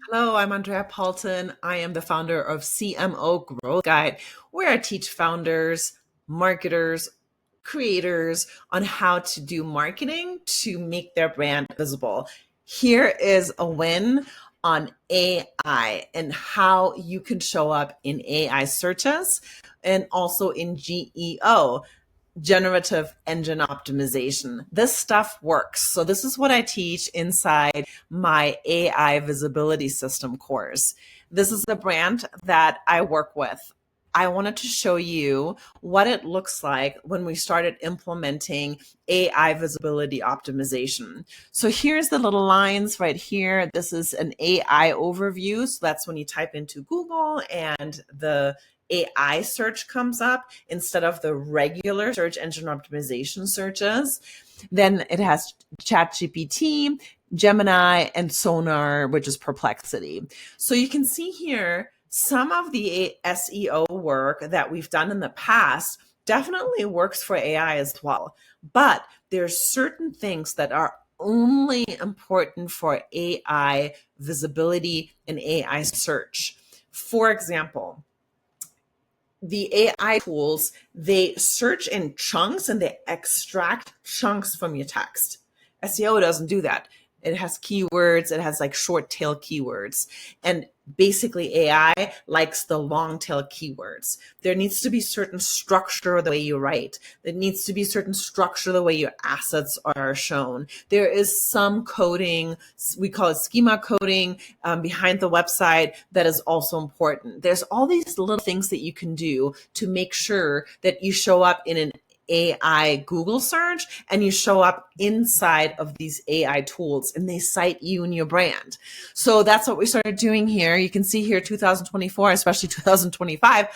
Hello, I'm Andrea Paulton. I am the founder of CMO Growth Guide, where I teach founders, marketers, creators on how to do marketing to make their brand visible. Here is a win on AI and how you can show up in AI searches and also in GEO, Generative Engine Optimization. This stuff works. So this is what I teach inside my AI visibility system course. This is a brand that I work with. I wanted to show you what it looks like when we started implementing AI visibility optimization. So here's the little lines right here. This is an AI overview. So that's when you type into Google and the AI search comes up instead of the regular search engine optimization searches. Then it has ChatGPT, Gemini, and Sonar, which is Perplexity. So you can see here some of the SEO work that we've done in the past definitely works for AI as well. But there's certain things that are only important for AI visibility and AI search. For example, the AI tools, they search in chunks and they extract chunks from your text. SEO doesn't do that. It has keywords, it has like short tail keywords. And basically, AI likes the long tail keywords. There needs to be certain structure the way you write. There needs to be certain structure the way your assets are shown. There is some coding, we call it schema coding, behind the website that is also important. There's all these little things that you can do to make sure that you show up in an AI Google search and you show up inside of these AI tools and they cite you and your brand. So that's what we started doing here. You can see here 2024, especially 2025,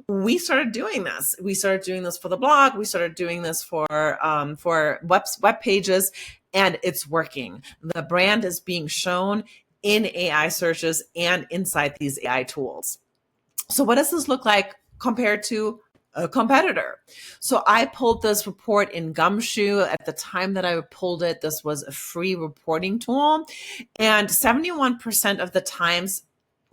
we started doing this. We started doing this for the blog. We started doing this for web pages, and it's working. The brand is being shown in AI searches and inside these AI tools. So what does this look like compared to a competitor? So I pulled this report in Gumshoe. At the time that I pulled it, this was a free reporting tool. And 71% of the times,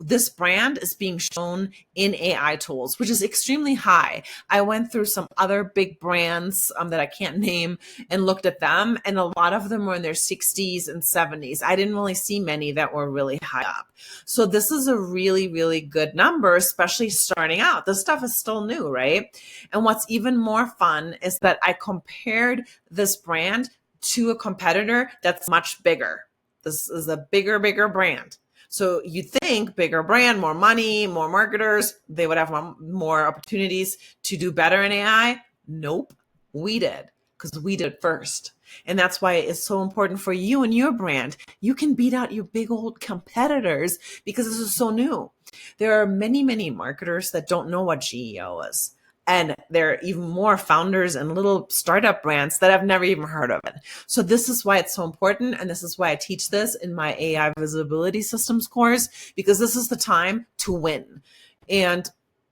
this brand is being shown in AI tools, which is extremely high. I went through some other big brands that I can't name and looked at them, and a lot of them were in their 60s and 70s. I didn't really see many that were really high up. So this is a really, really good number, especially starting out. This stuff is still new, right? And what's even more fun is that I compared this brand to a competitor that's much bigger. This is a bigger brand. So you think bigger brand, more money, more marketers, they would have more opportunities to do better in AI. Nope, we did, because we did it first. And that's why it's so important for you and your brand. You can beat out your big old competitors because this is so new. There are many, many marketers that don't know what GEO is. And there are even more founders and little startup brands that have never even heard of it. So this is why it's so important. And this is why I teach this in my AI visibility systems course, because this is the time to win. And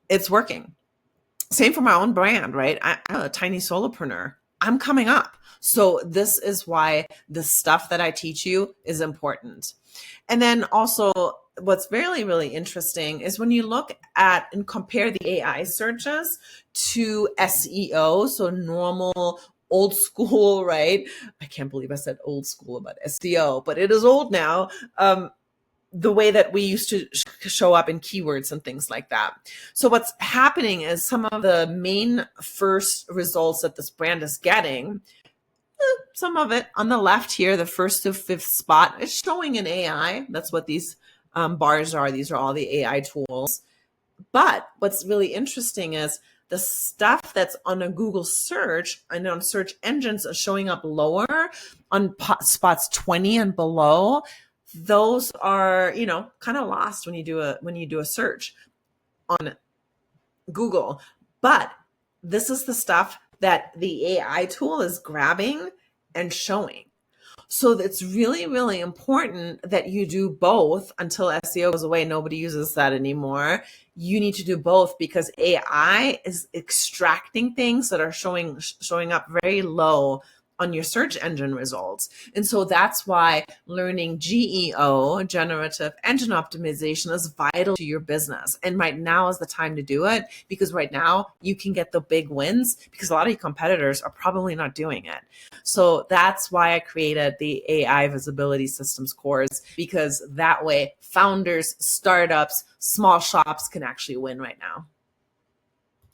it's working. Same for my own brand, right? I'm a tiny solopreneur. I'm coming up. So this is why the stuff that I teach you is important. And then also, what's really, really interesting is when you look at and compare the AI searches to SEO, so normal old school, right? I can't believe I said old school about SEO, but it is old now. The way that we used to show up in keywords and things like that. So what's happening is some of the main first results that this brand is getting, some of it on the left here, the first to fifth spot is showing in AI. That's what these bars are. These are all the AI tools. But what's really interesting is the stuff that's on a Google search and on search engines are showing up lower on spots 20 and below. Those are, kind of lost when you do a search on Google. But this is the stuff that the AI tool is grabbing and showing. So it's really, really important that you do both until SEO goes away. Nobody uses that anymore. You need to do both because AI is extracting things that are showing up very low on your search engine results. And so that's why learning GEO, Generative Engine Optimization, is vital to your business. And right now is the time to do it, because right now you can get the big wins because a lot of your competitors are probably not doing it. So that's why I created the AI Visibility Systems course, because that way founders, startups, small shops can actually win right now.